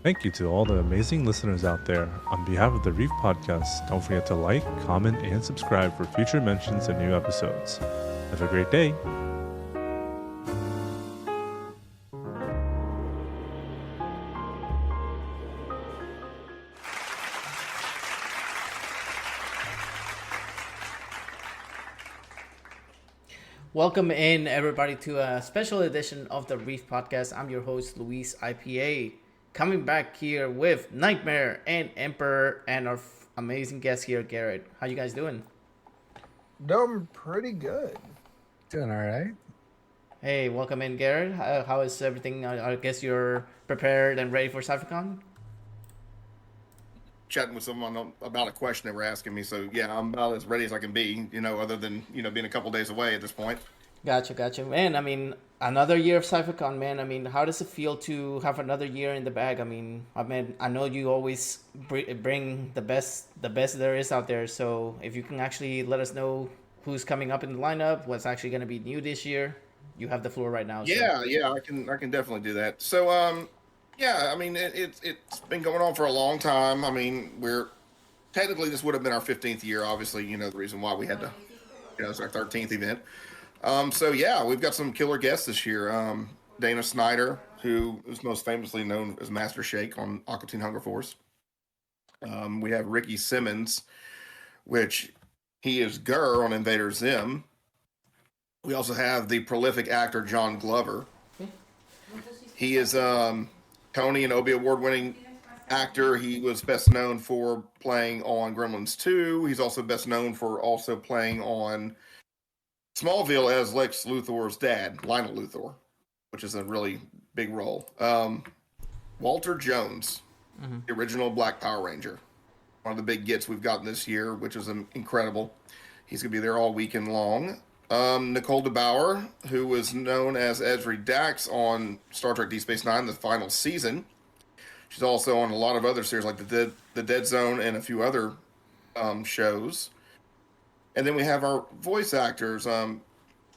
Thank you to all the amazing listeners out there. On behalf of the Reef Podcast, don't forget to like, comment, and subscribe for future mentions and new episodes. Have a great day. Welcome in, everybody, to a special edition of the Reef Podcast. I'm your host, LuisIpa, coming back here with Nightmare and Emperor and our amazing guest here, Garrett. How you guys doing? Doing pretty good. Doing all right. Hey, welcome in, Garrett. How is everything? I guess you're prepared and ready for Cyphacon? Chatting with someone about a question they were asking me. So yeah, I'm about as ready as I can be, other than, being a couple days away at this point. Gotcha. Man, I mean, another year of Cyphacon, man. I mean, how does it feel to have another year in the bag? I mean, I know you always bring the best there is out there. So if you can actually let us know who's coming up in the lineup, what's actually going to be new this year, you have the floor right now. So. Yeah, I can definitely do that. So, yeah, I mean, it's been going on for a long time. I mean, technically this would have been our 15th year, obviously, the reason why we had to, it's our 13th event. So yeah, we've got some killer guests this year. Dana Snyder, who is most famously known as Master Shake on Aqua Teen Hunger Force. We have Ricky Simmons, which he is Gurr on Invader Zim. We also have the prolific actor John Glover. He is Tony and Obie award-winning actor. He was best known for playing on Gremlins 2. He's also best known for also playing on Smallville as Lex Luthor's dad, Lionel Luthor, which is a really big role. Walter Jones, the original Black Power Ranger. One of the big gets we've gotten this year, which is incredible. He's going to be there all weekend long. Nicole DeBauer, who was known as Ezri Dax on Star Trek Deep Space Nine, the final season. She's also on a lot of other series like The Dead Zone and a few other shows. And then we have our voice actors,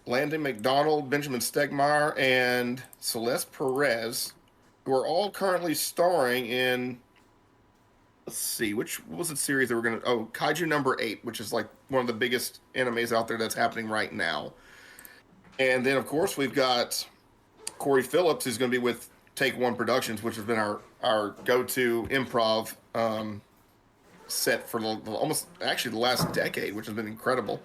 Landon McDonald, Benjamin Stegmaier, and Celeste Perez, who are all currently starring in, let's see, what was the series that we're going to... Oh, Kaiju number 8, which is like one of the biggest animes out there that's happening right now. And then, of course, we've got Corey Phillips, who's going to be with Take One Productions, which has been our go-to improv set for almost actually the last decade, which has been incredible.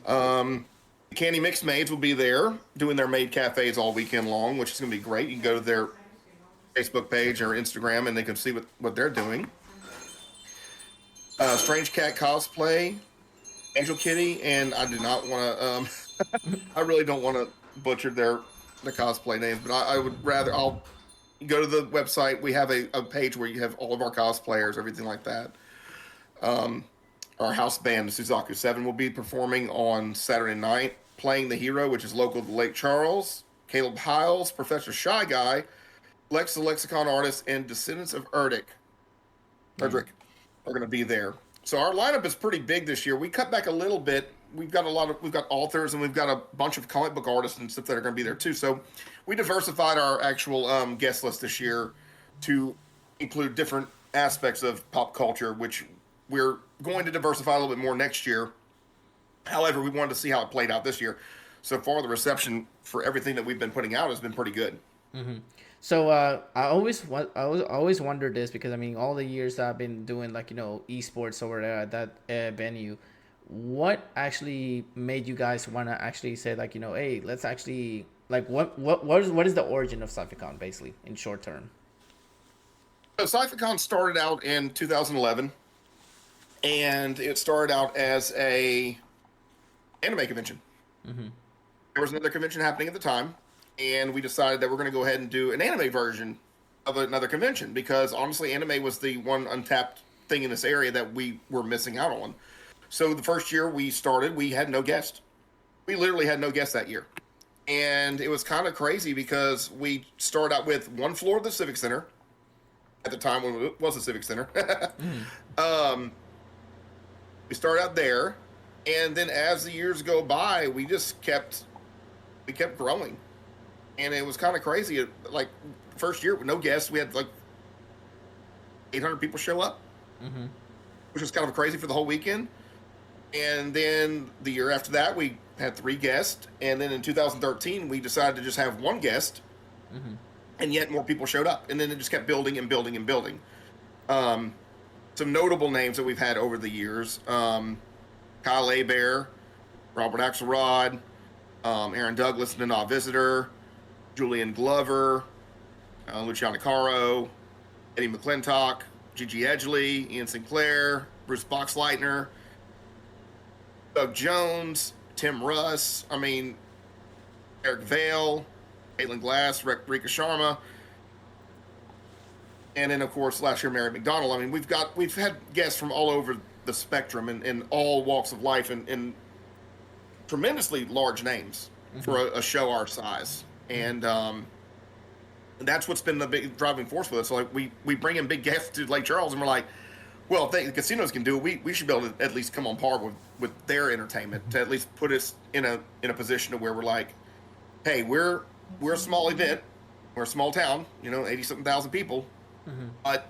Candy Mix Maids will be there doing their maid cafes all weekend long, which is going to be great. You can go to their Facebook page or Instagram and they can see what they're doing. Strange Cat Cosplay, Angel Kitty, and I do not want to I really don't want to butcher the cosplay names, but I would rather I'll go to the website. We have a page where you have all of our cosplayers, everything like that. Our house band, Suzaku 7, will be performing on Saturday night, playing the hero, which is local to Lake Charles. Caleb Hiles, Professor Shy Guy, Lex the Lexicon Artist, and Descendants of Frederick are going to be there. So our lineup is pretty big this year. We cut back a little bit. We've got authors and we've got a bunch of comic book artists and stuff that are going to be there too. So we diversified our actual guest list this year to include different aspects of pop culture, which we're going to diversify a little bit more next year. However, we wanted to see how it played out this year. So far, the reception for everything that we've been putting out has been pretty good. Mm-hmm. So I always wondered this because I mean all the years that I've been doing esports over there at that venue, what actually made you guys want to actually say hey, let's actually what is the origin of Cyphacon basically in short term? So Cyphacon started out in 2011, and it started out as a anime convention. Mm-hmm. There was another convention happening at the time, and we decided that we're going to go ahead and do an anime version of another convention because honestly, anime was the one untapped thing in this area that we were missing out on. So the first year we started, we had no guests. We literally had no guests that year. And it was kind of crazy because we started out with one floor of the Civic Center at the time when it was the Civic Center. We started out there, and then as the years go by, we kept growing. And it was kind of crazy. Like, first year with no guests, we had 800 people show up, Mm-hmm. which was kind of crazy for the whole weekend. And then the year after that, we had 3 guests. And then in 2013, we decided to just have 1 guest. Mm-hmm. And yet more people showed up. And then it just kept building and building and building. Some notable names that we've had over the years. Kyle Abear, Robert Axelrod, Aaron Douglas, the Nanaw Visitor, Julian Glover, Luciano Caro, Eddie McClintock, Gigi Edgley, Ian Sinclair, Bruce Boxleitner, Doug Jones, Tim Russ, Eric Vale, Caitlin Glass, Rika Sharma, and then of course last year Mary McDonald. We've had guests from all over the spectrum and all walks of life and tremendously large names for a show our size. And that's what's been the big driving force with us. So we bring in big guests to Lake Charles, and we're like, well, if the casinos can do it, we should be able to at least come on par with their entertainment to at least put us in a position to where we're like, hey, we're a small event, we're a small town, 80-something thousand people, but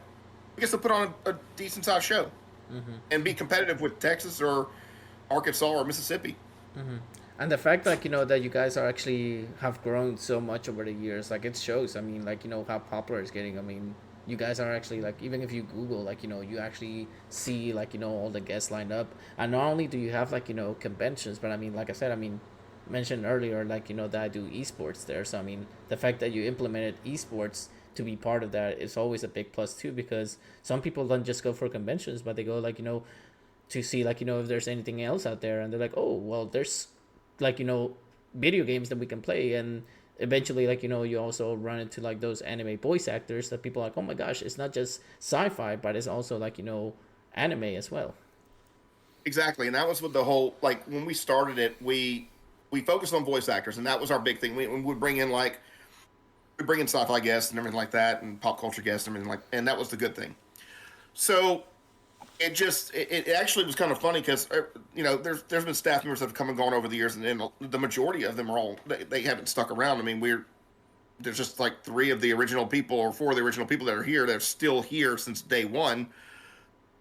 we get to put on a decent sized show and be competitive with Texas or Arkansas or Mississippi. And the fact, that you guys are actually have grown so much over the years, it shows. How popular it's getting. You guys are actually, even if you Google, you actually see, all the guests lined up. And not only do you have, conventions, but, like I said, mentioned earlier, that I do esports there. So, the fact that you implemented esports to be part of that is always a big plus, too, because some people don't just go for conventions, but they go, to see, if there's anything else out there. And they're like, oh, well, there's, video games that we can play. And eventually, you also run into, those anime voice actors that people are like, oh, my gosh, it's not just sci-fi, but it's also, anime as well. Exactly. And that was with the whole, when we started it, we focused on voice actors, and that was our big thing. We would bring in, sci-fi guests and everything like that, and pop culture guests and everything and that was the good thing. So it actually was kind of funny because there's been staff members that have come and gone over the years, and the majority of them are they haven't stuck around. There's just 3 of the original people or 4 of the original people that are here that are still here since day one, and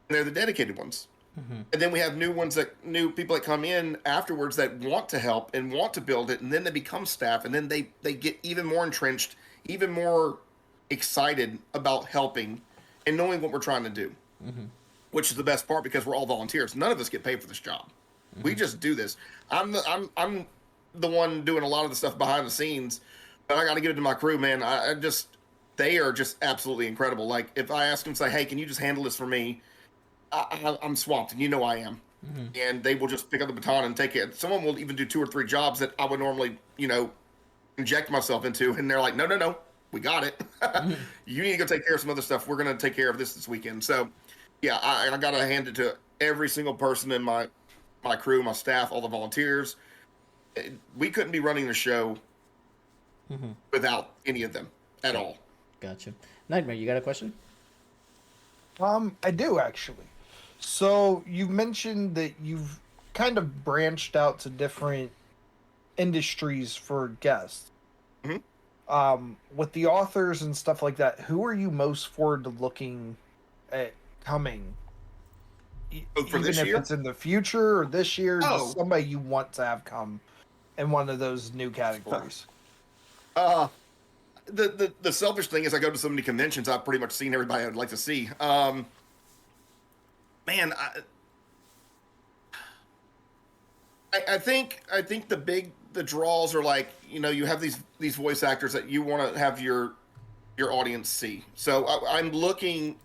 they're the dedicated ones. And then we have new people that come in afterwards that want to help and want to build it, and then they become staff, and then they get even more entrenched, even more excited about helping and knowing what we're trying to do. Which is the best part, because we're all volunteers. None of us get paid for this job. We just do this. I'm the one doing a lot of the stuff behind the scenes, but I got to give it to my crew, man. They are just absolutely incredible. If I ask them, say, hey, can you just handle this for me? I'm swamped, and I am. And they will just pick up the baton and take it. Someone will even do 2 or 3 jobs that I would normally, inject myself into, and they're like, no, we got it. You need to go take care of some other stuff. We're going to take care of this weekend. So, yeah, I got to hand it to every single person in my crew, my staff, all the volunteers. We couldn't be running the show without any of them at all. Gotcha. Nightmare, you got a question? I do, actually. So you mentioned that you've kind of branched out to different industries for guests. With the authors and stuff like that, who are you most forward to looking at coming? For this Even if year? it's in the future or this year, Oh. just somebody you want to have come in one of those new categories. The selfish thing is I go to so many conventions, I've pretty much seen everybody I'd like to see. I think the draws are you have these voice actors that you want to have your audience see. So I'm looking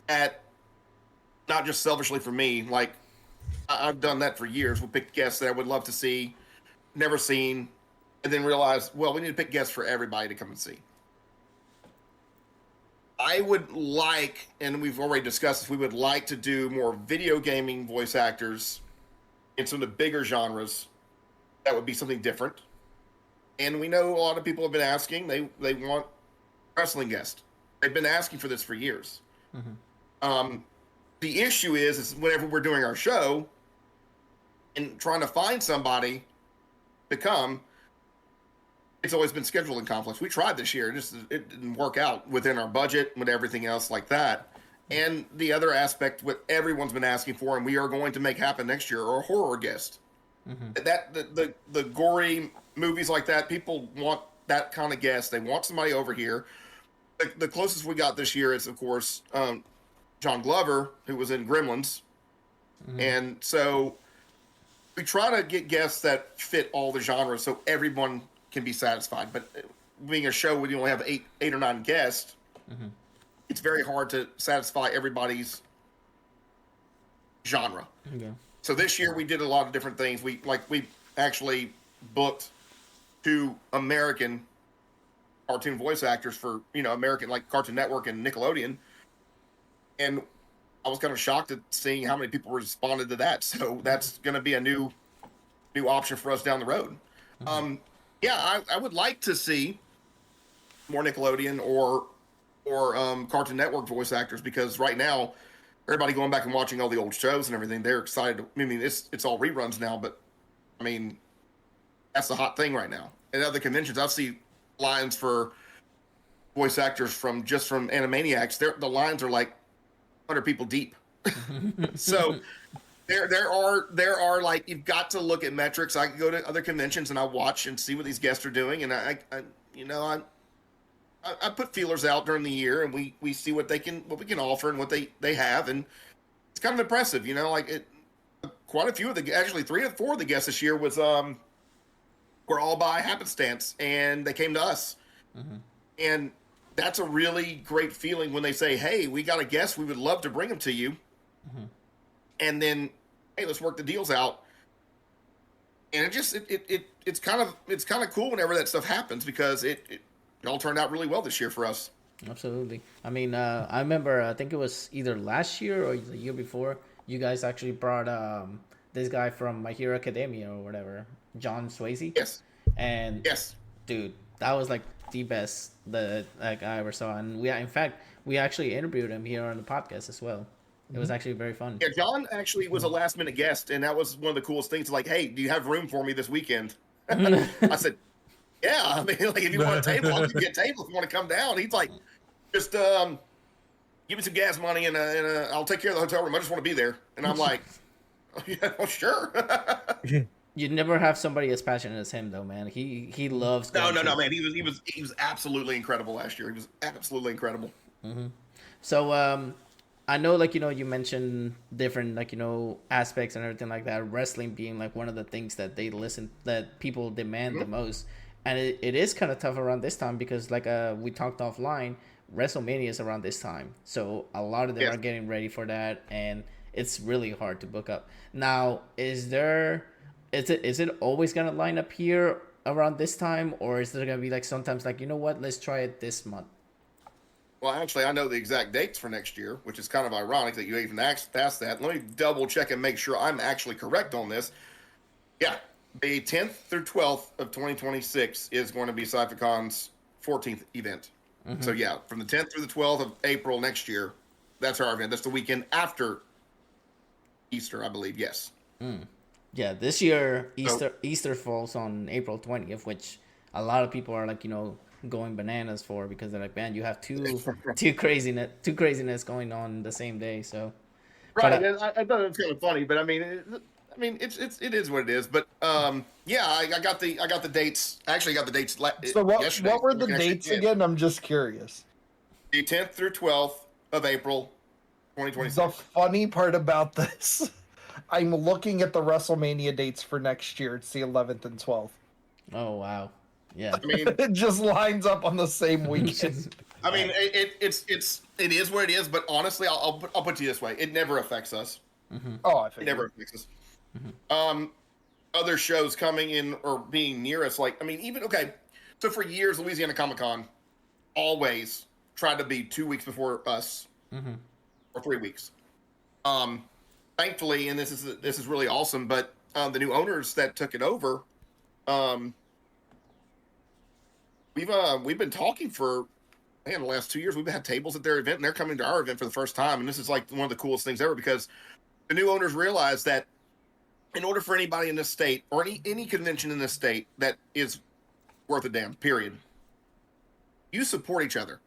at, not just selfishly for me, I've done that for years. We'll pick guests that I would love to see, never seen, and then realize, well, we need to pick guests for everybody to come and see. I would like, and we've already discussed this, we would like to do more video gaming voice actors in some of the bigger genres. That would be something different. And we know a lot of people have been asking, they want wrestling guests. They've been asking for this for years. The issue is whenever we're doing our show and trying to find somebody to come, it's always been scheduling conflicts. We tried this year. It didn't work out within our budget with everything else like that. And the other aspect, what everyone's been asking for, and we are going to make happen next year, are horror guests. That the gory movies like that, people want that kind of guest. They want somebody over here. The closest we got this year is, of course, John Glover, who was in Gremlins, and so we try to get guests that fit all the genres, so everyone can be satisfied. But being a show where you only have eight or nine guests, it's very hard to satisfy everybody's genre. Okay. So this year we did a lot of different things. We actually booked 2 American cartoon voice actors for, American, like Cartoon Network and Nickelodeon. And I was kind of shocked at seeing how many people responded to that. So that's going to be a new option for us down the road. I would like to see more Nickelodeon or Cartoon Network voice actors, because right now everybody going back and watching all the old shows and everything, they're excited. I mean, it's all reruns now, but I mean, that's the hot thing right now. At other conventions, I see lines for voice actors from Animaniacs. The lines are like 100 people deep. So there are like, you've got to look at metrics. I can go to other conventions and I watch and see what these guests are doing, and I put feelers out during the year, and we see what we can offer and what they have, and it's kind of impressive, quite a few of actually 3 or 4 of the guests this year were all by happenstance, and they came to us, and that's a really great feeling when they say, "Hey, we got a guest, we would love to bring them to you," and then, "Hey, let's work the deals out," and it's kind of cool whenever that stuff happens, because it all turned out really well this year for us. Absolutely. I mean, I remember, I think it was either last year or the year before, you guys actually brought this guy from My Hero Academia or whatever, John Swayze. Yes. And yes, dude, that was like the best that I ever saw. And we actually interviewed him here on the podcast as well. It was actually very fun. Yeah, John actually was a last minute guest, and that was one of the coolest things. Like, "Hey, do you have room for me this weekend?" I said, "Yeah, I mean, like, if you want a table, I'll give you a table if you want to come down." He's like, "Just give me some gas money and I'll take care of the hotel room. I just want to be there." And I'm like, "Oh, yeah, well, sure." You never have somebody as passionate as him, though, man. He loves. No, man. He was absolutely incredible last year. He was absolutely incredible. So I know, like, you mentioned different, like, aspects and everything like that. Wrestling being like one of the things that that people demand the most. And it is kind of tough around this time because, like, we talked offline, WrestleMania is around this time. So a lot of them are getting ready for that, and it's really hard to book up. Now, is it always going to line up here around this time, or is there going to be, like, sometimes, like, let's try it this month? Well, actually, I know the exact dates for next year, which is kind of ironic that you even asked that. Let me double check and make sure I'm actually correct on this. Yeah. The 10th through 12th of 2026 is going to be Cyphacon's 14th event. So, yeah, from the 10th through the 12th of April next year, that's our event. That's the weekend after Easter, I believe. Yes. Yeah, this year, Easter falls on April 20th, which a lot of people are, like, going bananas for, because they're like, man, you have two craziness going on the same day. So, right. I thought it was kind of funny, but I mean, it is what it is. But yeah, I got the dates. Actually, got the dates. So yesterday. What were the dates again? I'm just curious. The 10th through 12th of April, 2026. The funny part about this, I'm looking at the WrestleMania dates for next year. It's the 11th and 12th. Oh wow, yeah. I mean, it just lines up on the same weekend. I mean, it is what it is. But honestly, I'll put it to you this way: it never affects us. Oh, I think it never affects us. Other shows coming in or being near us, like, I mean, even, okay, so for years, Louisiana Comic-Con always tried to be 2 weeks before us, or 3 weeks. Thankfully, and this is really awesome, but the new owners that took it over, we've been talking for, man, the last 2 years. We've had tables at their event, and they're coming to our event for the first time, and this is like one of the coolest things ever, because the new owners realized that in order for anybody in this state, or any convention in this state that is worth a damn, period, you support each other.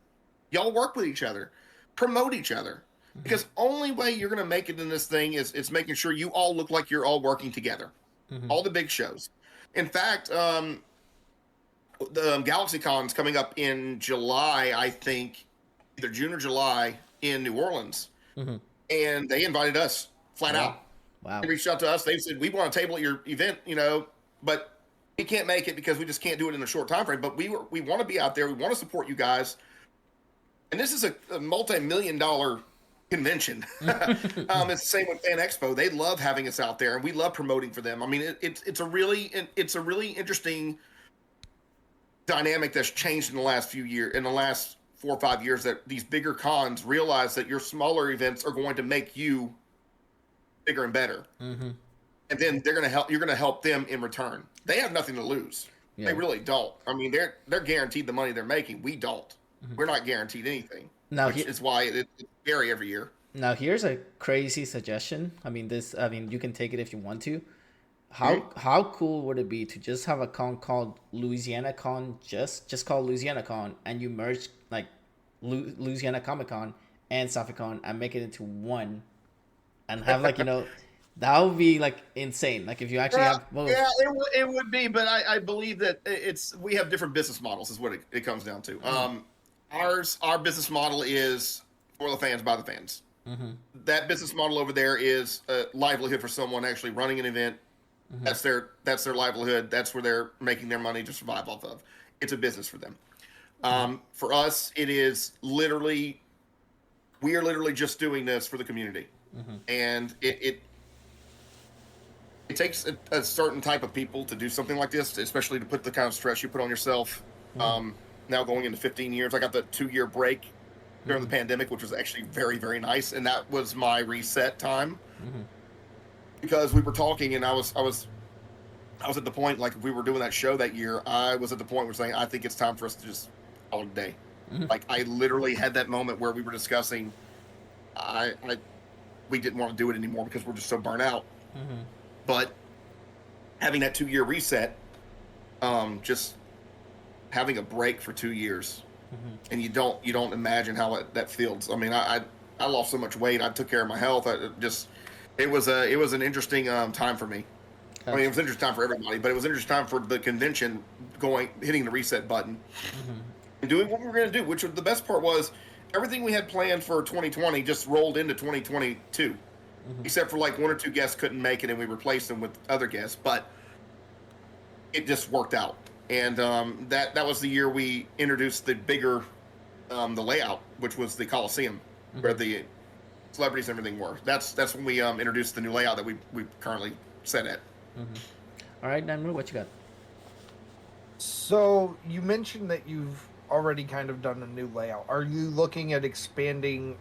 Y'all work with each other, promote each other. Because only way you're going to make it in this thing is it's making sure you all look like you're all working together. All the big shows. In fact, the GalaxyCon's coming up in July, I think, either June or July in New Orleans. And they invited us flat out. Wow. They reached out to us. They said, we want a table at your event, but we can't make it because we just can't do it in a short time frame. But we want to be out there. We want to support you guys. And this is a multi-million-dollar convention. It's the same with Fan Expo. They love having us out there, and we love promoting for them. I mean, it's a really interesting dynamic that's changed in the last 4 or 5 years, that these bigger cons realize that your smaller events are going to make you bigger and better. And then you're going to help them in return. They have nothing to lose. They really don't. I mean, they're guaranteed the money they're making. We don't. We're not guaranteed anything. Now, which is why it's scary every year. Now, here's a crazy suggestion. I mean, you can take it if you want to. How cool would it be to just have a con called Louisiana Con, just called Louisiana Con, and you merge like Louisiana Comic Con and Cyphacon and make it into one, and have that would be like insane. Like if you actually have both. Yeah, it would be, but I believe that we have different business models is what it comes down to. Our business model is for the fans, by the fans. That business model over there is a livelihood for someone actually running an event. That's their livelihood. That's where they're making their money to survive off of. It's a business for them. For us, it is we are literally just doing this for the community. And it takes a certain type of people to do something like this, especially to put the kind of stress you put on yourself. Now going into 15 years, I got the 2-year break during the pandemic, which was actually very, very nice. And that was my reset time. Because we were talking, and I was at the point, like if we were doing that show that year, I was at the point where saying, I think it's time for us to just call it a day. Like I literally had that moment where we were discussing, we didn't want to do it anymore because we're just so burnt out. But having that 2-year reset, just having a break for 2 years, and you don't imagine how that feels. I mean, I lost so much weight. I took care of my health. It was an interesting time for me. I mean, it was an interesting time for everybody, but it was an interesting time for the convention hitting the reset button and doing what we were going to do, which the best part was everything we had planned for 2020 just rolled into 2022, except for like 1 or 2 guests couldn't make it and we replaced them with other guests, but it just worked out. And that was the year we introduced the bigger, the layout, which was the Coliseum, where the celebrities and everything were. That's when we introduced the new layout that we currently set at. All right, Nightmare, what you got? So you mentioned that you've already kind of done a new layout. Are you looking at expanding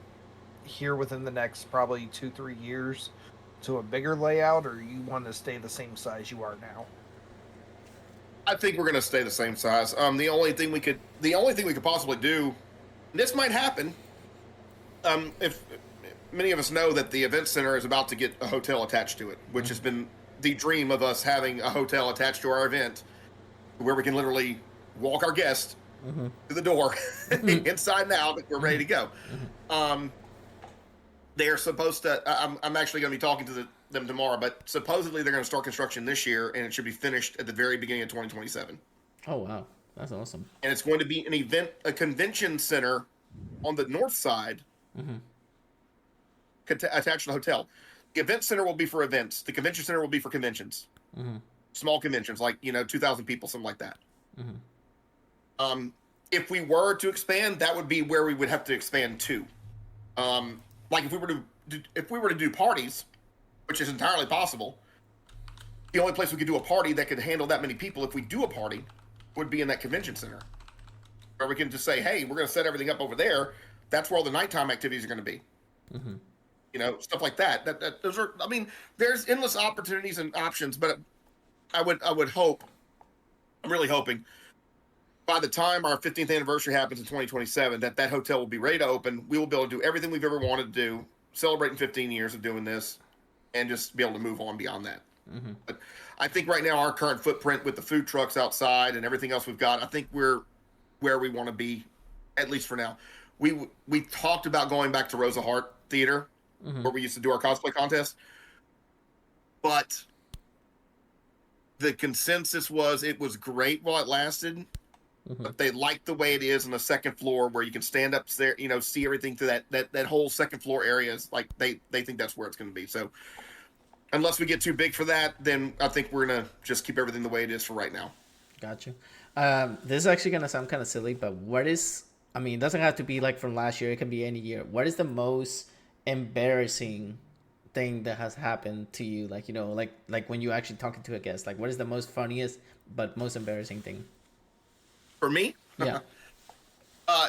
here within the next probably 2-3 years to a bigger layout, or you want to stay the same size you are now? I think we're going to stay the same size. The only thing we could possibly do, this might happen, if many of us know that the event center is about to get a hotel attached to it, which has been the dream of us, having a hotel attached to our event where we can literally walk our guests to the door inside and out. We're ready to go. They're supposed to, I'm actually going to be talking to them tomorrow, but supposedly they're going to start construction this year, and it should be finished at the very beginning of 2027. Oh, wow. That's awesome. And it's going to be a convention center on the north side, attached to the hotel. The event center will be for events. The convention center will be for conventions. Small conventions, like 2,000 people, something like that. If we were to expand, that would be where we would have to expand to. Like if we were to do parties, which is entirely possible, the only place we could do a party that could handle that many people, if we do a party, would be in that convention center, where we can just say, hey, we're going to set everything up over there. That's where all the nighttime activities are going to be. Stuff like that. Those are, I mean, there's endless opportunities and options, but I would hope, I'm really hoping, by the time our 15th anniversary happens in 2027, that hotel will be ready to open. We will be able to do everything we've ever wanted to do, celebrating 15 years of doing this, and just be able to move on beyond that. But I think right now our current footprint with the food trucks outside and everything else we've got, I think we're where we want to be, at least for now. we talked about going back to Rosa Hart Theater, where we used to do our cosplay contest, but the consensus was it was great while it lasted, but they liked the way it is on the second floor where you can stand up there, see everything through that whole second floor area. Is like they think that's where it's going to be. So unless we get too big for that, then I think we're going to just keep everything the way it is for right now. Gotcha. This is actually going to sound kind of silly, but it doesn't have to be like from last year. It can be any year. What is the most embarrassing thing that has happened to you? Like, like when you actually talking to a guest, like what is the most funniest but most embarrassing thing? For me? Yeah.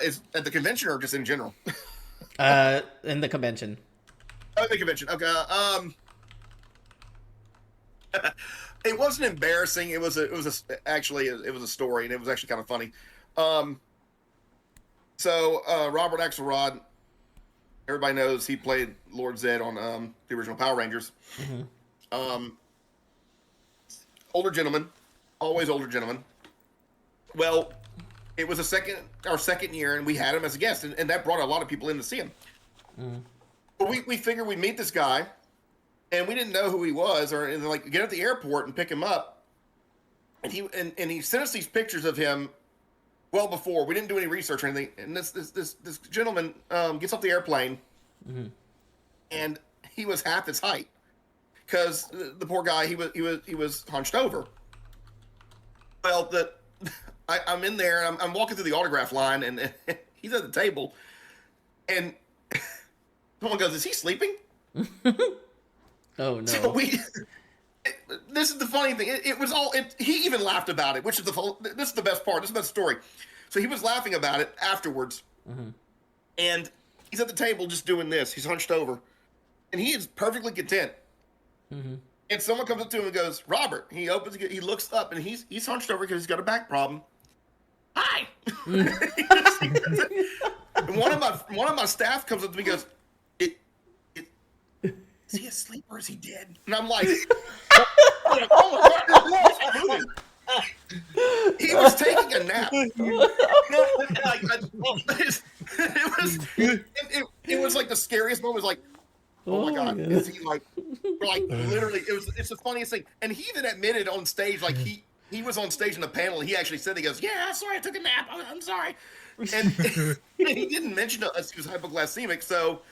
Is at the convention or just in general? In the convention. Oh, the convention. Okay. It wasn't embarrassing. It was a story, and it was actually kind of funny. So Robert Axelrod, everybody knows he played Lord Zed on the original Power Rangers. Older gentleman, always older gentleman. Well, it was our second year, and we had him as a guest, and that brought a lot of people in to see him. But we figured we'd meet this guy, and we didn't know who he was, or like get at the airport and pick him up. And he sent us these pictures of him well before. We didn't do any research or anything. And this gentleman gets off the airplane, and he was half his height because the poor guy he was hunched over. Well, I'm in there, and I'm walking through the autograph line, and he's at the table, and someone goes, "Is he sleeping?" Oh no! So this is the funny thing. It was all. He even laughed about it, which is this is the best part. This is the best story. So he was laughing about it afterwards, and he's at the table just doing this. He's hunched over, and he is perfectly content. And someone comes up to him and goes, "Robert." He looks up, and he's hunched over because he's got a back problem. Hi. And one of my staff comes up to me and goes, "Is he asleep or is he dead?" And I'm like, he was taking a nap. It was like the scariest moment. It was like, oh my God. Is he like literally, it's the funniest thing. And he even admitted on stage, like he was on stage in the panel, and he actually said, he goes, "Yeah, sorry, I took a nap. I'm sorry." And he didn't mention to us he was hypoglycemic, so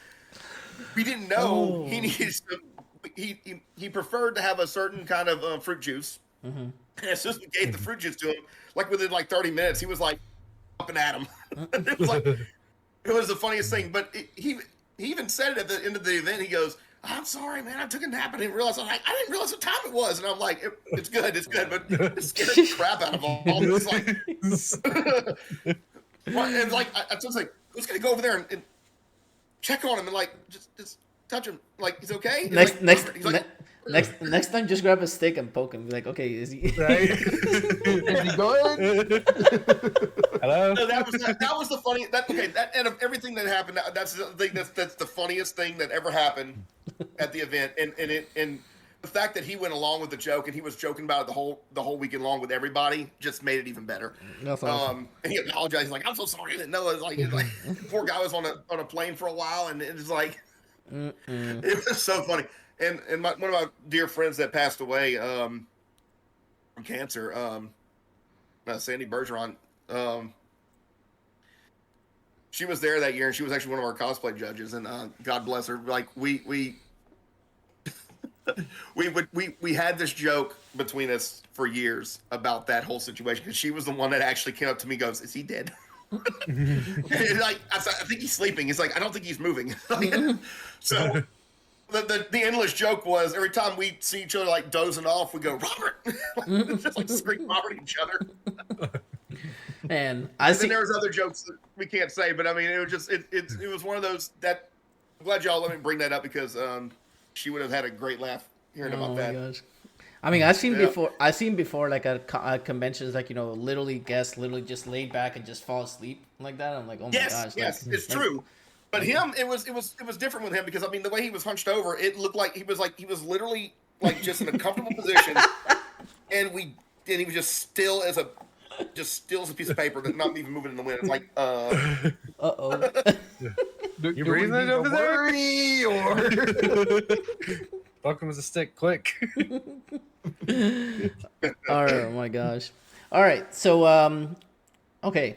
we didn't know he needed some. He preferred to have a certain kind of fruit juice. And as soon as we gave the fruit juice to him, like within like 30 minutes, he was like up and at him. It was like, it was the funniest thing. But he even said it at the end of the event. He goes, "I'm sorry, man. I took a nap. I didn't realize. I didn't realize what time it was." And I'm like, "It's good, but it scared the crap out of all this." Like, and like I was like, "Let's go over there and check on him and like just touch him. Like, he's okay." Next time, just grab a stick and poke him. Be like, "Okay, is he right? Is he good?" Hello. No, that was the funny. And of everything that happened, that's the thing. That's the funniest thing that ever happened at the event. And the fact that he went along with the joke and he was joking about it the whole weekend long with everybody just made it even better. That's awesome. And he apologized. He's like, "I'm so sorry. I didn't know." It's like poor guy was on a plane for a while, and it's like it was so funny. And one of my dear friends that passed away from cancer, Sandy Bergeron, she was there that year, and she was actually one of our cosplay judges. And God bless her. Like we had this joke between us for years about that whole situation, because she was the one that actually came up to me and goes, "Is he dead?" And like I think he's sleeping. He's like, "I don't think he's moving." So. The endless joke was every time we see each other like dozing off, we go, "Robert," just like scream Robert at each other. And then there was other jokes that we can't say, but I mean, it was just it was one of those that I'm glad y'all let me bring that up, because she would have had a great laugh hearing about that. Gosh. I mean, I've seen before like at conventions, like, literally guests literally just laid back and just fall asleep like that. I'm like, oh my gosh. Yes, it's true. But him, it was different with him, because I mean, the way he was hunched over, it looked like he was literally like just in a comfortable position, and he was just still as a just steals a piece of paper that's not even moving in the wind. It's like, Uh-oh. You breathing it over there? Or Fuck him with a stick, quick. All right, oh my gosh. All right, so okay,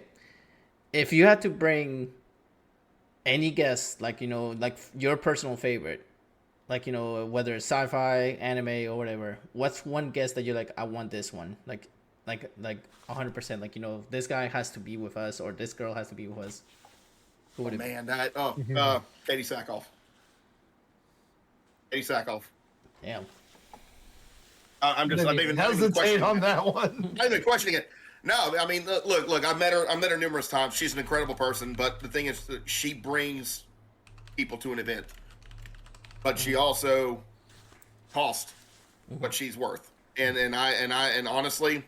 if you had to bring any guest, like like your personal favorite, like whether it's sci-fi, anime, or whatever, what's one guest that you're like, I want this one, like 100%, like this guy has to be with us, or this girl has to be with us. Who would it be? Katie Sackhoff. Damn. I'm even hesitate on that one. I'm even questioning it. No, I mean, look. I've met her numerous times. She's an incredible person, but the thing is that she brings people to an event, but she also costs what she's worth, and honestly,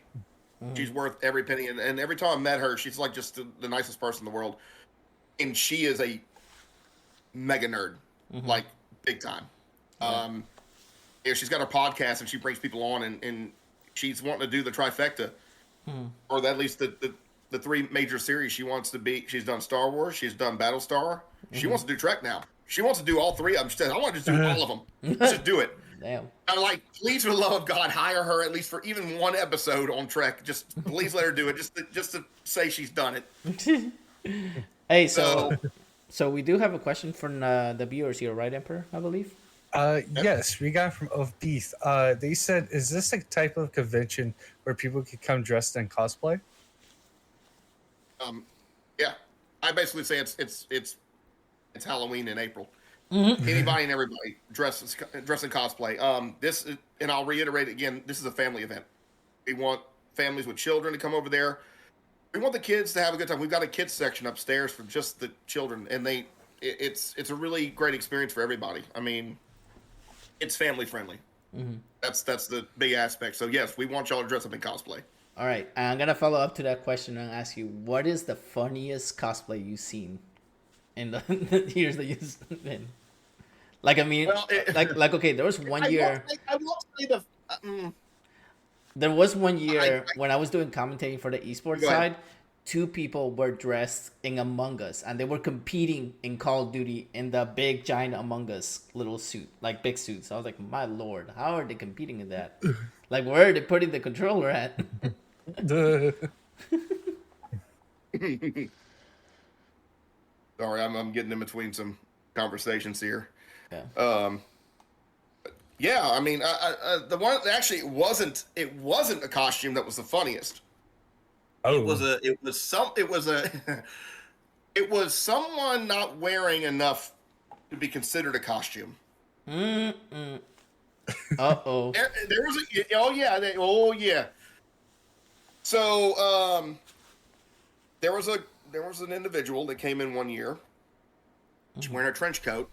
she's worth every penny. And every time I met her, she's like just the nicest person in the world, and she is a mega nerd, like big time. She's got her podcast and she brings people on, and she's wanting to do the trifecta, or at least the three major series she wants to be. She's done Star Wars, she's done Battlestar, she wants to do Trek now. She wants to do all three of them. She says, I want to just do all of them. Just do it. Damn. I'm like, please, for the love of God, hire her at least for even one episode on Trek. Just please let her do it, just to say she's done it. Hey, so we do have a question from the viewers here, right, Emperor? I believe. Yes, we got from Of Beef. They said, is this a type of convention where people could come dressed in cosplay? Yeah, I basically say it's Halloween in April. Anybody and everybody dress in cosplay. This is, and I'll reiterate again, this is a family event. We want families with children to come over there. We want the kids to have a good time. We've got a kids section upstairs for just the children, and it's a really great experience for everybody. I mean, it's family friendly. That's the big aspect. So yes, we want y'all to dress up in cosplay. All right, I'm gonna follow up to that question and ask you, what is the funniest cosplay you've seen in the years that you've been? Like, I mean, well, like okay, there was one year. I won't say the. There was one year when I was doing commentating for the esports side. 2 people were dressed in Among Us, and they were competing in Call of Duty in the big giant Among Us little suit, like big suits. I was like, my lord, how are they competing in that? Like, where are they putting the controller at? Sorry, I'm getting in between some conversations here. Yeah. Yeah, I mean, the one actually it wasn't a costume that was the funniest. Oh, it was someone not wearing enough to be considered a costume. Uh-oh. There was yeah. So there was an individual that came in one year. She's wearing a trench coat,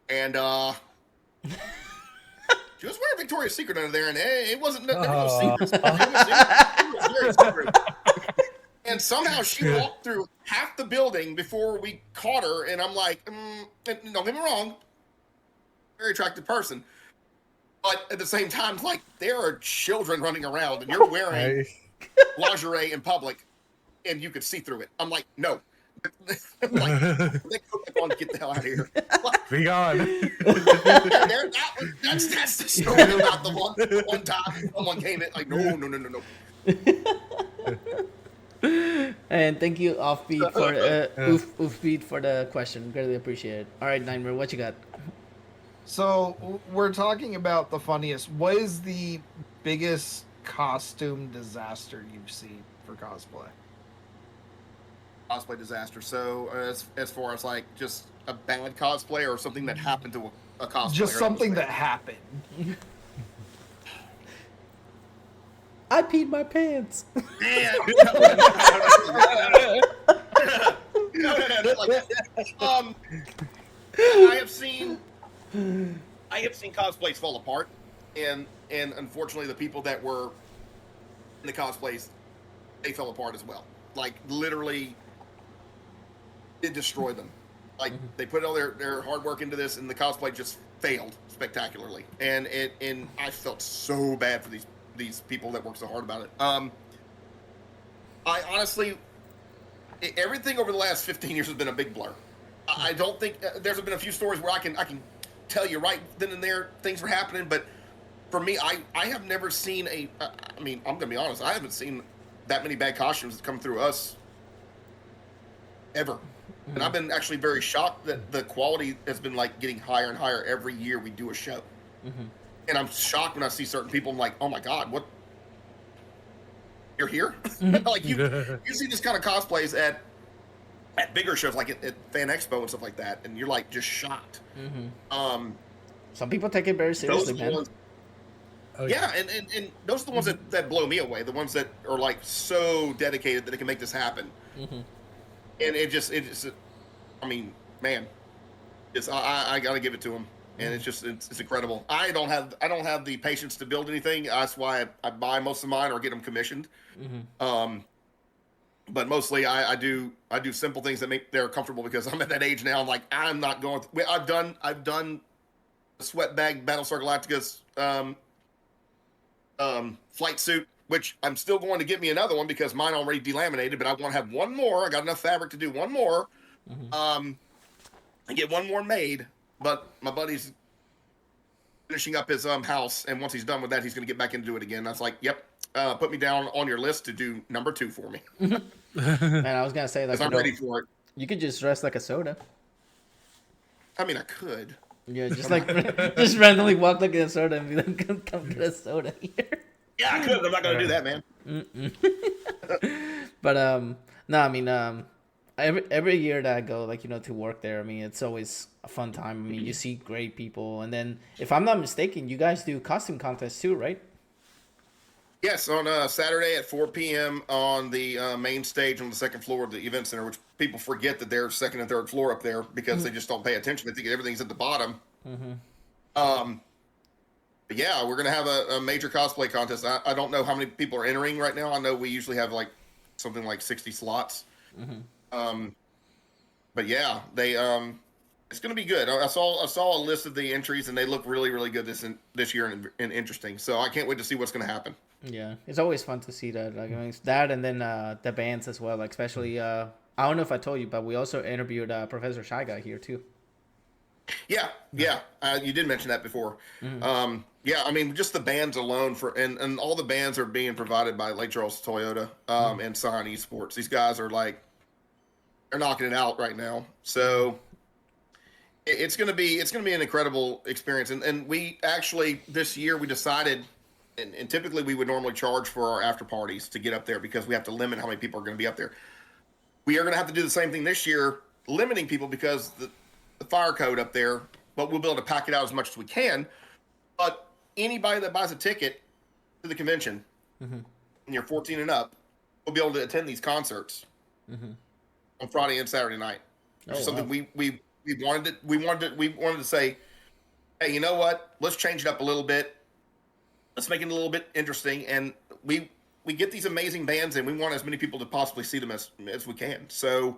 and she was wearing Victoria's Secret under there, and it wasn't no secret. It was very secret. And somehow she walked through half the building before we caught her, and I'm like, don't get me wrong, very attractive person, but at the same time, like, there are children running around, and you're wearing lingerie in public, and you could see through it. I'm like, no. I'm like, get the hell out of here. be gone. That's the story about the one time someone came in like, no. And thank you, Offbeat, for Offbeat for the question. Greatly appreciate it. All right, Nightmare, what you got? So we're talking about the funniest. What is the biggest costume disaster you've seen for cosplay? Cosplay disaster. So as far as like just a bad cosplay or something that happened to a cosplayer? Just something that happened. I peed my pants. Man. I have seen cosplays fall apart, and unfortunately the people that were in the cosplays, they fell apart as well. Like, literally, it destroyed them. Like, they put all their hard work into this, and the cosplay just failed spectacularly. And I felt so bad for these people that worked so hard about it. I honestly, everything over the last 15 years has been a big blur. I don't think there's been a few stories where I can tell you right then and there things were happening, but for me, I have never seen I mean, I'm gonna be honest, I haven't seen that many bad costumes come through us ever. Mm-hmm. And I've been actually very shocked that the quality has been like getting higher and higher every year we do a show. Mm-hmm. And I'm shocked when I see certain people. I'm like, oh my god, what? You're here? Like you see this kind of cosplays at bigger shows, like at Fan Expo and stuff like that, and you're like just shocked. Mm-hmm. Some people take it very seriously, man. Ones, and those are the ones that blow me away. The ones that are like so dedicated that they can make this happen. Mm-hmm. And it just, I mean, man, I got to give it to them, and it's incredible. I don't have the patience to build anything. That's why I buy most of mine or get them commissioned. Mm-hmm. But mostly I do simple things that make they're comfortable because I'm at that age now. I'm like, I'm not going. I've done the Sweatbag Battlestar Galactica's flight suit, which I'm still going to get me another one because mine already delaminated, but I want to have one more. I got enough fabric to do one more, and get one more made. But my buddy's finishing up his house, and once he's done with that, he's going to get back into it again. I was like, yep, put me down on your list to do number 2 for me. Man, I was going to say, like, I'm ready for it. You could just dress like a soda. I mean, I could. Yeah, just like, just randomly walk like a soda and be like, come get a soda here. Yeah, I could. I'm not gonna do that, man. But no, I mean, every year that I go, like, to work there, I mean, it's always a fun time. I mean, you see great people, and then if I'm not mistaken, you guys do costume contests too, right? Yes, on Saturday at 4 p.m. on the main stage on the second floor of the event center, which people forget that they're second and third floor up there because they just don't pay attention. They think everything's at the bottom. Mm-hmm. But yeah, we're going to have a major cosplay contest. I don't know how many people are entering right now. I know we usually have like something like 60 slots. Mm-hmm. But yeah, they it's going to be good. I saw a list of the entries, and they look really, really good this year and interesting. So I can't wait to see what's going to happen. Yeah, it's always fun to see that. Like, I mean, that, and then the bands as well. Like, especially, I don't know if I told you, but we also interviewed Professor Shy Guy here too. Yeah. You did mention that before. Mm-hmm. Yeah, I mean, just the bands alone and all the bands are being provided by Lake Charles Toyota and Scion Esports. These guys are like, they're knocking it out right now. So it's gonna be an incredible experience. And we actually this year we decided. And typically we would normally charge for our after parties to get up there because we have to limit how many people are going to be up there. We are going to have to do the same thing this year, limiting people because the fire code up there, but we'll be able to pack it out as much as we can. But anybody that buys a ticket to the convention, and you're 14 and up, will be able to attend these concerts on Friday and Saturday night. Something we wanted to say, hey, you know what? Let's change it up a little bit. Let's make it a little bit interesting, and we get these amazing bands, and we want as many people to possibly see them as we can. So,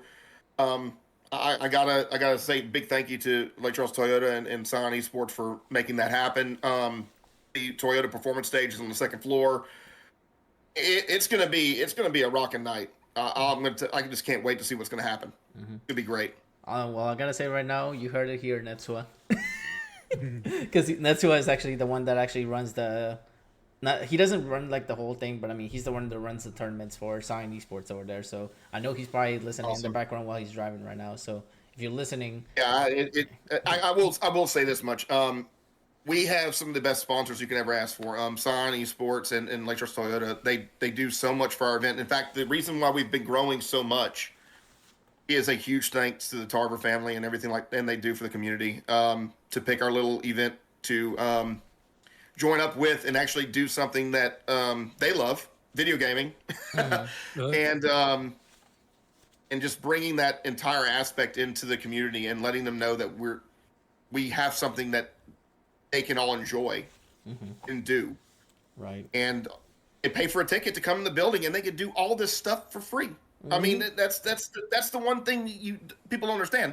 I gotta say big thank you to Lake Charles Toyota and Scion Esports for making that happen. The Toyota performance stage is on the second floor. It's gonna be a rocking night. I just can't wait to see what's gonna happen. It'll be great. Well, I gotta say right now, you heard it here, Netsua. Because Netsua is actually the one that actually runs he doesn't run like the whole thing, but I mean, he's the one that runs the tournaments for Scion Esports over there. So I know he's probably listening in the background while he's driving right now. So if you're listening, yeah, I will say this much. We have some of the best sponsors you can ever ask for. Scion Esports and Lake Charles Toyota. They do so much for our event. In fact, the reason why we've been growing so much is a huge thanks to the Tarver family and everything and they do for the community to pick our little event to join up with and actually do something that they love, video gaming, and just bringing that entire aspect into the community and letting them know that we have something that they can all enjoy and do. Right. And they pay for a ticket to come in the building and they can do all this stuff for free. I mean, that's the one thing people don't understand.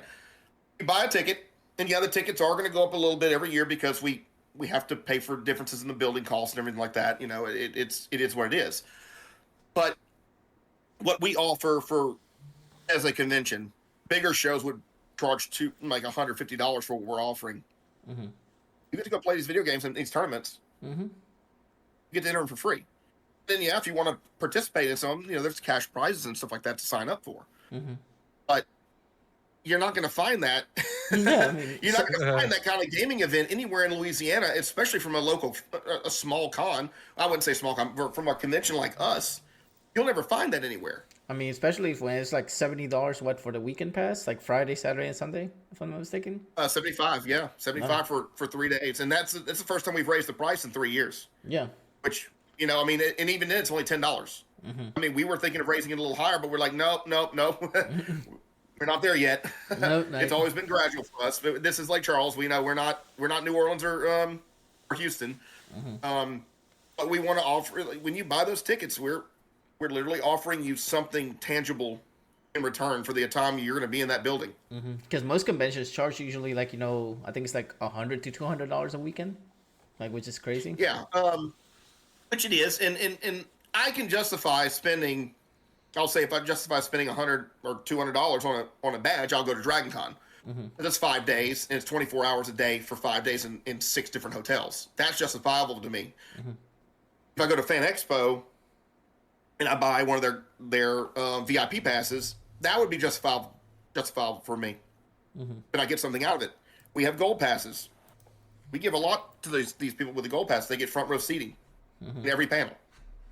You buy a ticket, and yeah, the tickets are going to go up a little bit every year because we have to pay for differences in the building costs and everything like that. You know, it is what it is. But what we offer for as a convention, bigger shows would charge like $150 for what we're offering. Mm-hmm. You get to go play these video games in these tournaments. Mm-hmm. You get to enter them for free. Then, if you want to participate in some, there's cash prizes and stuff like that to sign up for. Mm-hmm. But you're not going to find that. Yeah, I mean, you're not going to find that kind of gaming event anywhere in Louisiana, especially from a small con. I wouldn't say small con, but from a convention like us, you'll never find that anywhere. I mean, especially when it's like $70, for the weekend pass, like Friday, Saturday, and Sunday, if I'm not mistaken. 75, yeah, 75 for 3 days, and that's the first time we've raised the price in 3 years. Yeah. Which I mean, and even then, it's only $10. Mm-hmm. I mean, we were thinking of raising it a little higher, but we're like, nope. We're not there yet. Nope, it's always been gradual for us. But this is Lake Charles. We know we're not New Orleans or Houston. Mm-hmm. But we want to offer, when you buy those tickets, we're literally offering you something tangible in return for the time you're going to be in that building. Because most conventions charge usually like I think it's like $100 to $200 a weekend, like, which is crazy. Yeah, which it is, and I can justify spending. I'll say if I justify spending $100 or $200 on a badge, I'll go to Dragon Con. Mm-hmm. That's 5 days, and it's 24 hours a day for 5 days in 6 different hotels. That's justifiable to me. Mm-hmm. If I go to Fan Expo and I buy one of their VIP passes, that would be justifiable for me. Mm-hmm. And I get something out of it. We have gold passes. We give a lot to these people with the gold pass. They get front row seating in every panel.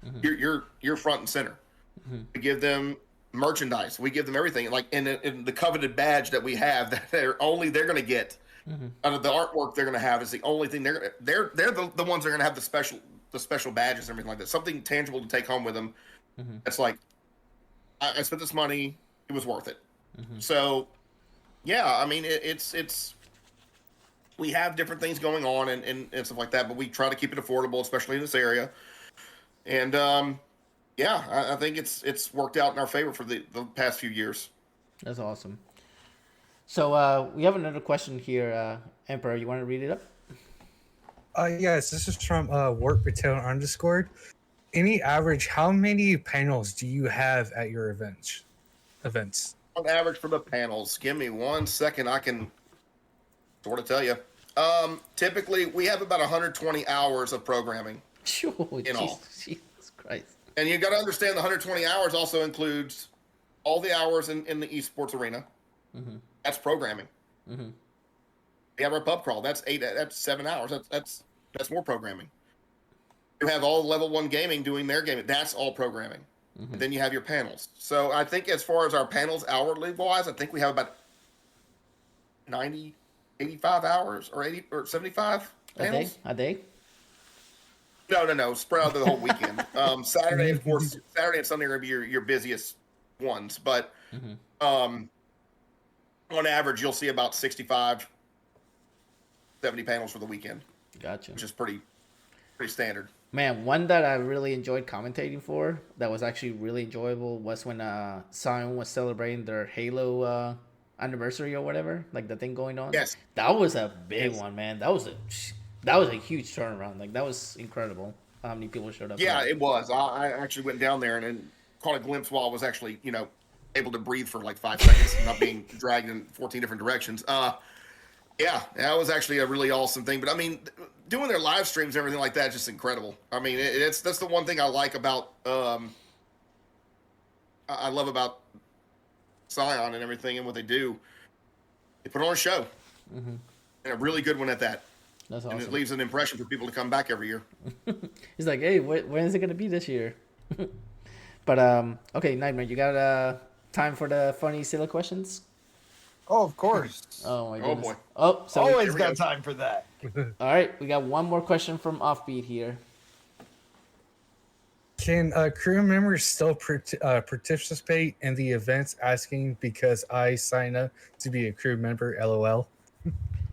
Mm-hmm. You're front and center. Mm-hmm. We give them merchandise. We give them everything, like in the coveted badge that we have that they're going to get. Mm-hmm. Out of the artwork they're going to have is the only thing they're the ones that are going to have the special badges and everything like that. Something tangible to take home with them. Mm-hmm. It's like I spent this money. It was worth it. Mm-hmm. So yeah, I mean it's we have different things going on and stuff like that, but we try to keep it affordable, especially in this area. And yeah, I think it's worked out in our favor for the past few years. That's awesome. So we have another question here, Emperor. You want to read it up? Yes, this is from _. Any average, how many panels do you have at your events? On average for the panels, give me 1 second. I can sort of tell you. Typically, we have about 120 hours of programming in all. Jesus Christ. And you got to understand the 120 hours also includes all the hours in the esports arena. Mm-hmm. That's programming. Mm-hmm. We have our pub crawl. That's 7 hours. That's more programming. You have all level 1 gaming doing their gaming. That's all programming. Mm-hmm. And then you have your panels. So I think as far as our panels hourly wise, I think we have about 90, 85 hours or 80 or 75 panels. A day? No. Spread out the whole weekend. Saturday, of course, Saturday and Sunday are going to be your busiest ones. But on average, you'll see about 65, 70 panels for the weekend. Gotcha. Which is pretty standard. Man, one that I really enjoyed commentating for, that was actually really enjoyable, was when Zion was celebrating their Halo anniversary or whatever, like the thing going on. Yes. That was a big one, man. That was a huge turnaround. Like, that was incredible how many people showed up. Yeah, it was. I actually went down there and caught a glimpse while I was actually, able to breathe for like 5 seconds and not being dragged in 14 different directions. Yeah, that was actually a really awesome thing. But I mean, doing their live streams and everything like that is just incredible. I mean, that's the one thing I like about I love about Zion and everything and what they do. They put on a show, and a really good one at that. That's awesome. And it leaves an impression for people to come back every year. He's like, hey, when is it going to be this year? But, okay, Nightmare, you got time for the funny, silly questions? Oh, of course. Oh, my goodness. Oh, boy. Oh, so always got time for that. All right, we got one more question from Offbeat here. Can crew members still participate in the events? Asking because I sign up to be a crew member. LOL.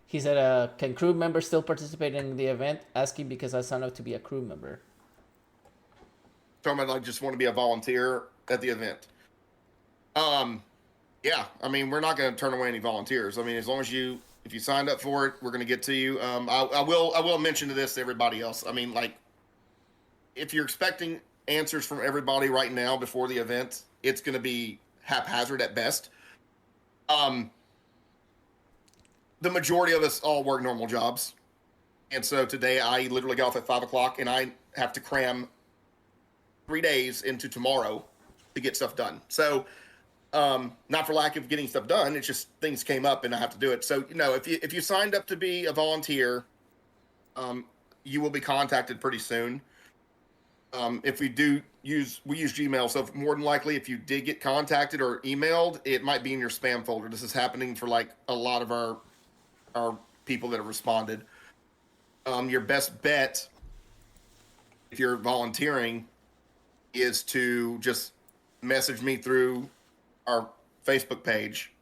He said, can crew members still participate in the event? Asking because I signed up to be a crew member. Talking about, like, just want to be a volunteer at the event. Yeah, I mean, we're not going to turn away any volunteers. I mean, as long as if you signed up for it, we're going to get to you. I will mention this to everybody else. I mean, like, if you're expecting answers from everybody right now before the event, it's going to be haphazard at best. The majority of us all work normal jobs. And so today I literally got off at 5 o'clock and I have to cram 3 days into tomorrow to get stuff done. So, not for lack of getting stuff done, it's just things came up and I have to do it. So, if you signed up to be a volunteer, you will be contacted pretty soon. If we use Gmail, so more than likely, if you did get contacted or emailed, it might be in your spam folder. This is happening for like a lot of our people that have responded. Your best bet, if you're volunteering, is to just message me through our Facebook page,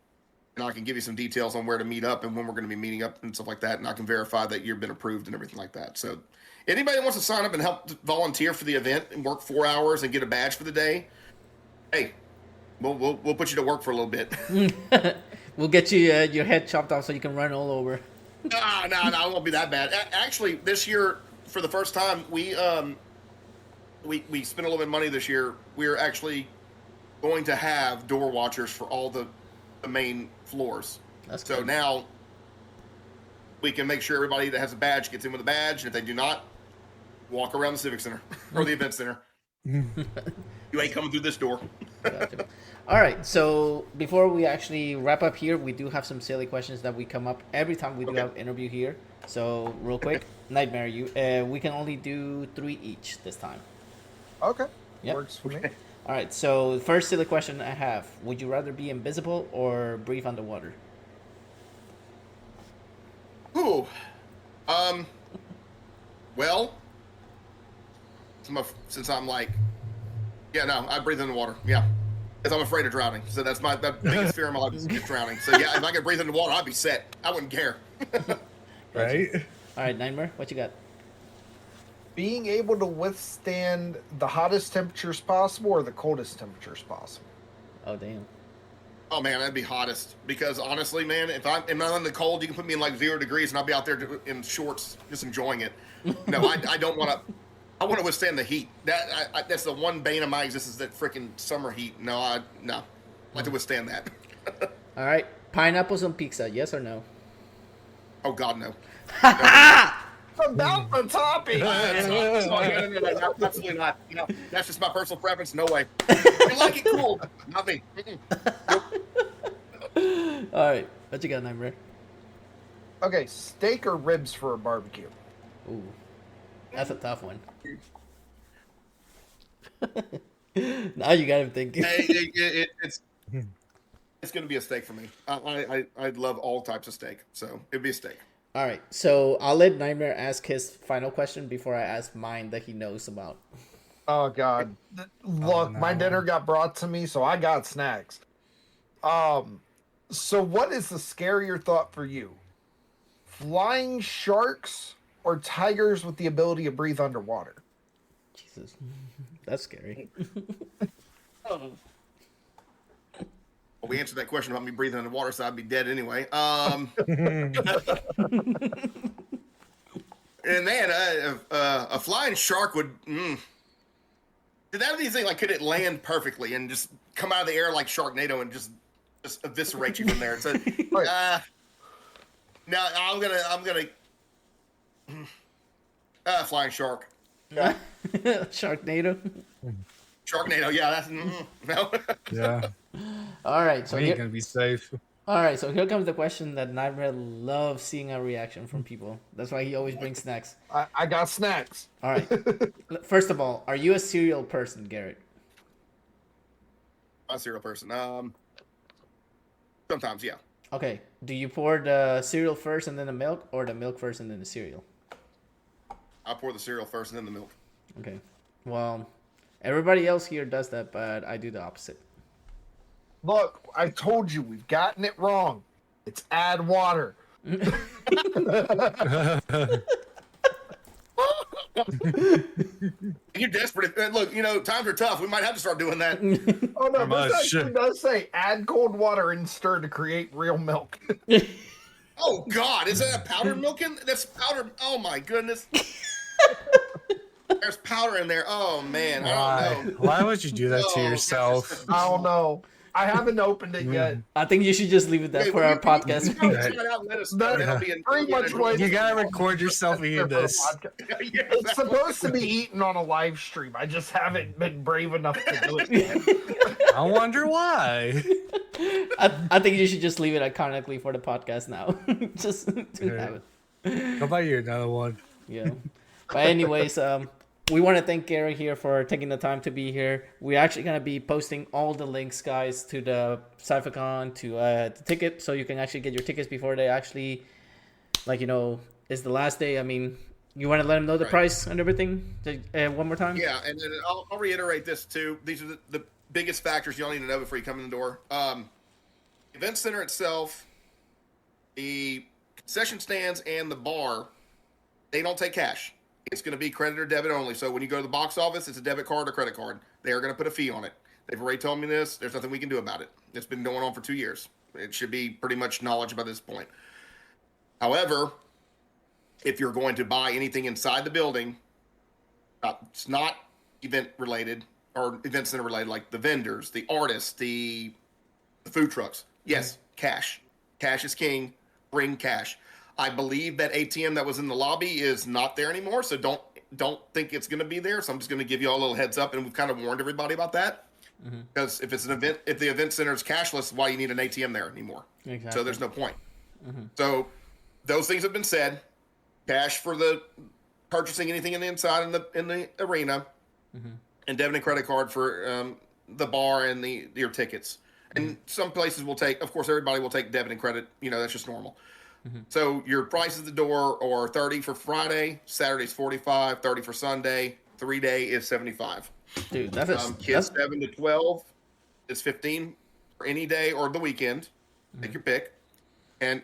and I can give you some details on where to meet up and when we're going to be meeting up and stuff like that, and I can verify that you've been approved and everything like that. So anybody that wants to sign up and help volunteer for the event and work 4 hours and get a badge for the day, hey, we'll put you to work for a little bit. We'll get you your head chopped off so you can run all over. No, it won't be that bad. Actually, this year, for the first time, we spent a little bit of money this year. We're actually going to have door watchers for all the main floors. That's so good. Now we can make sure everybody that has a badge gets in with a badge, and if they do not, walk around the Civic Center or the Event Center. You ain't coming through this door. Gotcha. All right, so before we actually wrap up here, we do have some silly questions that we come up every time we do have interview here. So real quick, Nightmare, we can only do 3 each this time. Okay. Yep. Works for me. All right, so the first silly question I have: would you rather be invisible or breathe underwater? Ooh. Well, since I'm like, I breathe in the water. Yeah. Because I'm afraid of drowning. So that's my biggest fear in my life is drowning. So yeah, if I could breathe in the water, I'd be set. I wouldn't care. Right? All right, Nightmare, what you got? Being able to withstand the hottest temperatures possible or the coldest temperatures possible? Oh, damn. Oh man, that'd be hottest. Because honestly, man, if I'm in the cold, you can put me in like 0 degrees and I'll be out there in shorts, just enjoying it. No, I don't want to. I want to withstand the heat. That's the one bane of my existence, that freaking summer heat. No. I like to withstand that. All right, pineapples on pizza, yes or no? Oh God, no. About the topic. Absolutely not. That's just my personal preference. No way. If you like it, cool. Not me. Nope. All right, what you got, Nightmare? Okay, steak or ribs for a barbecue? Ooh, that's a tough one. Now you got him thinking. It's going to be a steak for me. I love all types of steak, so it'd be a steak. All right, so I'll let Nightmare ask his final question before I ask mine that he knows about. Oh God! Look, my dinner got brought to me, so I got snacks. So what is the scarier thought for you? Flying sharks or tigers with the ability to breathe underwater? Jesus, that's scary. Well, we answered that question about me breathing underwater, so I'd be dead anyway. And man, a flying shark would. Did that have anything like? Could it land perfectly and just come out of the air like Sharknado and just eviscerate you from there? So, no, I'm gonna. Flying shark. Sharknado. Sharknado, yeah, that's no. Yeah. All right, so We ain't gonna be safe. all right, so here comes the question that Nightmare loves seeing a reaction from people. That's why he always brings snacks. I got snacks. All right. First of all, are you a cereal person, Garrett? I'm a cereal person. Sometimes, yeah. Okay. Do you pour the cereal first and then the milk, or the milk first and then the cereal? I pour the cereal first and then the milk. Okay. Well, everybody else here does that, but I do the opposite. Look, I told you we've gotten it wrong. It's add water. You're desperate. Look, times are tough. We might have to start doing that. Oh no, Pretty this much. actually does say add cold water and stir to create real milk. Oh God, is that a powdered milk? That's powdered. Oh my goodness. there's powder in there. Oh man, I Why? don't know. Why would you do that to Oh, yourself? I don't know. I haven't opened it yet. I think you should just leave it there Okay, for well, our you podcast. try it out and let us know. That- It'll be in- pretty much what- You gotta record yourself eating For the this. podcast. Yeah, It's supposed to be eaten on a live stream. I just haven't been brave enough to do it yet. I wonder why. I think you should just leave it iconically for the podcast now. Just to have it. How about you another one? Yeah. But anyways, we want to thank Gary here for taking the time to be here. We're actually going to be posting all the links, guys, to the Cyphacon, to the ticket, so you can actually get your tickets before they actually, it's the last day. I mean, you want to let them know the price and everything one more time? Yeah, and then I'll reiterate this too. These are the biggest factors you all need to know before you come in the door. Event center itself, the concession stands, and the bar, they don't take cash. It's going to be credit or debit only. So when you go to the box office, it's a debit card or credit card. They are going to put a fee on it. They've already told me this. There's nothing we can do about it. It's been going on for 2 years. It should be pretty much knowledge by this point. However, if you're going to buy anything inside the building, it's not event related or event center related, like the vendors, the artists, the food trucks. Yes, cash. Cash is king. Bring cash. I believe that ATM that was in the lobby is not there anymore, so don't think it's going to be there. So I'm just going to give you all a little heads up, and we've kind of warned everybody about that. Because if it's an event, if the event center is cashless, why you need an ATM there anymore? Exactly. So there's no point. So those things have been said. Cash for the purchasing anything in the inside in the arena, and debit and credit card for the bar and your tickets. And some places will take, of course, everybody will take debit and credit. That's just normal. So your price at the door are $30 for Friday, Saturday's $45, $30 for Sunday, 3-day is $75. Dude, that's Kids 7 to 12 is $15 for any day or the weekend. Take your pick. And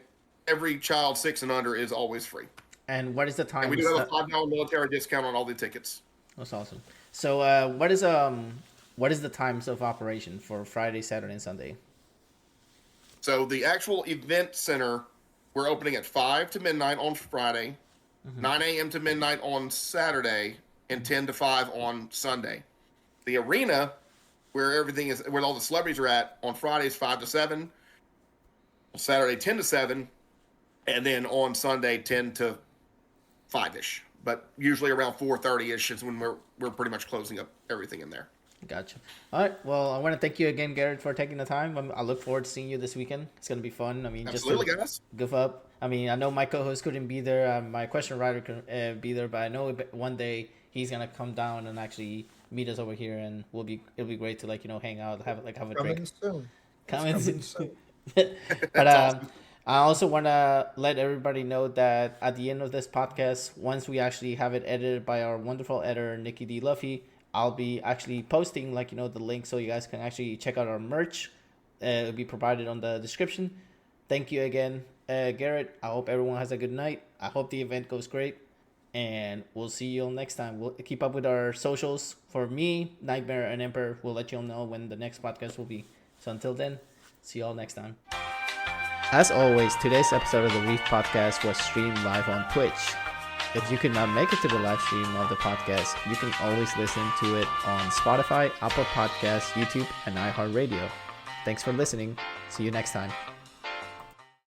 every child 6 and under is always free. And what is the time? And we do have a $5 military discount on all the tickets. That's awesome. So what is the times of operation for Friday, Saturday, and Sunday? So the actual event center, we're opening at 5 to midnight on Friday, 9 a.m. to midnight on Saturday, and 10 to 5 on Sunday. The arena, where all the celebrities are at, on Fridays 5 to 7, on Saturday 10 to 7, and then on Sunday 10 to 5-ish. But usually around 4:30-ish is when we're pretty much closing up everything in there. Gotcha. All right. Well, I want to thank you again, Garrett, for taking the time. I look forward to seeing you this weekend. It's going to be fun. I mean, Absolutely, just guys. goof up. I mean, I know my co-host couldn't be there. My question writer couldn't be there, but I know one day he's going to come down and actually meet us over here, and it'll be great to hang out, have a drink. Coming soon. But I also want to let everybody know that at the end of this podcast, once we actually have it edited by our wonderful editor, NickyD Luffy, I'll be actually posting the link so you guys can actually check out our merch. It'll be provided on the description. Thank you again, Garrett. I hope everyone has a good night. I hope the event goes great. And we'll see you all next time. We'll keep up with our socials. For me, Nightmare, and Emperor, we'll let you all know when the next podcast will be. So until then, see you all next time. As always, today's episode of the Reef Podcast was streamed live on Twitch. If you could not make it to the live stream of the podcast, you can always listen to it on Spotify, Apple Podcasts, YouTube, and iHeart Radio. Thanks for listening. See you next time.